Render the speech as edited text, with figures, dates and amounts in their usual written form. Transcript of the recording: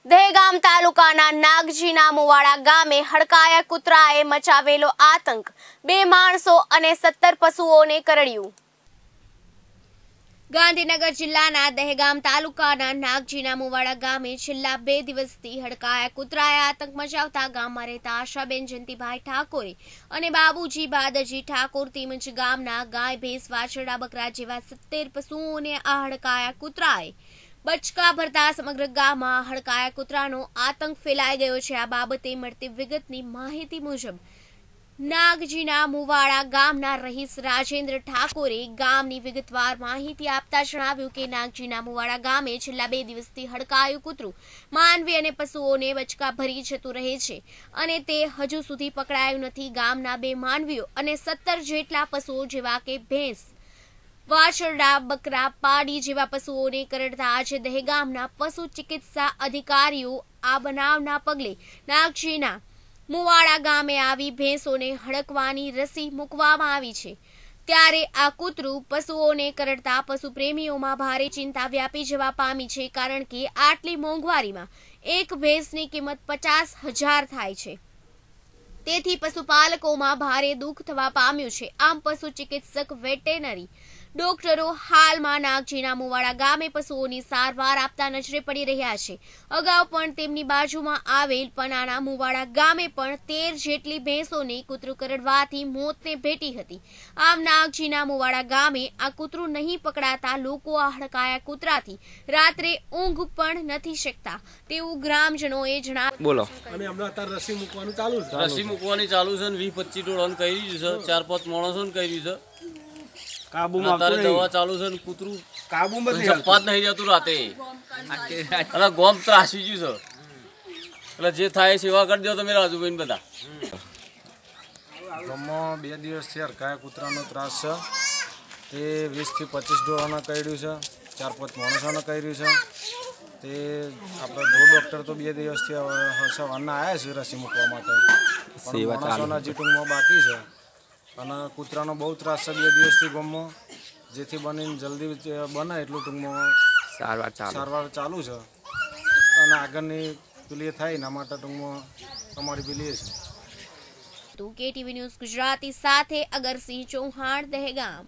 દહેગામ તાલુકાના નાગજીના મુવાડા ગામે હડકાયા કૂતરાએ મચાવેલો આતંક, 2 માણસો અને 17 પશુઓને કરડ્યું। ગાંધીનગર જિલ્લાના દહેગામ તાલુકાના નાગજીના મુવાડા ગામે છેલ્લા 2 દિવસથી હડકાયા કૂતરાએ આતંક મચાવતા ગામમાં રહેતા આશાબેન જયંતિભાઈ ઠાકોરે અને બાબુજી બાદરજી ઠાકોર તેમજ ગામના ગાય, ભેંસ, વાછરડા, બકરા જેવા 17 પશુઓને આ હડકાયા કૂતરાએ બચકા ભરતા સમગ્ર ગામમાં હડકાયા કૂતરાનો આતંક ફેલાઈ ગયો છે। આ બાબતે મળતી વિગતની માહિતી મુજબ નાગજીના મુવાડા ગામના રહીશ રાજેન્દ્ર ઠાકોરે ગામની વિગતવાર માહિતી આપતા જણાવ્યું કે નાગજીના મુવાડા ગામે છેલ્લા 2 દિવસથી હડકાયું કૂતરું માનવી અને પશુઓને બચકા ભરી જતું રહે છે અને તે હજુ સુધી પકડાયું નથી। ગામના 2 માનવીઓ અને 17 જેટલા પશુઓ જેવા કે ભેંસ, વાછરડા, બકરા, પાડી જેવા પશુઓને કરડતા આજે દહેગામના પશુ ચિકિત્સા અધિકારીઓ આ બનાવના પગલે નાગજીના મુવાડા ગામે આવી ભેંસોને હડકવાની રસી મૂકવામાં આવી છે। ત્યારે આ કૂતરું પશુઓને કરડતા પશુ પ્રેમીઓમાં ભારે ચિંતા વ્યાપી જવા પામી છે, કારણ કે આટલી મોંઘવારીમાં એક ભેંસની કિંમત 50,000 થાય છે। તેથી પશુપાલકોમાં ભારે દુઃખ થવા પામ્યું છે। આમ પશુ ચિકિત્સક વેટેનરી ડોક્ટરો હાલમાં નાગજીના મુવાડા ગામે પશુઓની સારવાર આપતા નજરે પડી રહ્યા છે। અગાઉ પણ તેમની બાજુમાં આવેલ પનાના મુવાડા ગામે પણ 13 જેટલી ભેંસોને કૂતરું કરડવાથી મોતને ભેટી હતી। આમ નાગજીના મુવાડા ગામે આ કૂતરું નહીં પકડાતા લોકો આ હડકાયા કૂતરાથી રાત્રે ઊંઘ પણ નથી શકતા તેવું ગ્રામજનોએ જણાવ્યું। બોલો। અને હમણાં અત્યારે રસી મૂકવાનું ચાલુ છે। રસી મૂકવાની ચાલુ છે ને 20-25 ટોળાને કહી દીધું છે, 4-5 માણસોને કહી દીધું છે। કાબુમાં અત્યારે દવા ચાલુ છે ને કૂતરું કાબુમાં ચપ્પાત નહીં જતું રાતે, એટલે ગોમ ત્રાસી ગયું છે। એટલે જે થાય સેવા કરી દો તમે રાજુભાઈ બધા। ગામમાં 2 દિવસથી હડકાયા કૂતરાનો ત્રાસ છે। તે 20 થી 25 ઢોરોને કરડ્યું છે, 4-5 માણસોને કરડ્યું છે। તે આપણે ડોક્ટર તો 2 દિવસથી સવારના આવ્યા છે રસી મૂકવા માટે, પણ માણસોના હજી ટૂંકમાં બાકી છે અને કૂતરાનો બહુ ત્રાસ છે 2 દિવસથી ગામમાં, જેથી બનીને જલ્દી બને એટલું ટૂંકમાં સારવાર ચાલુ છે અને આગળની પેલી થાય એના માટે ટૂંકમાં અમારી પેલી છે। KTV ન્યૂઝ ગુજરાતી સાથે અગરસિંહ ચૌહાણ, દહેગામ।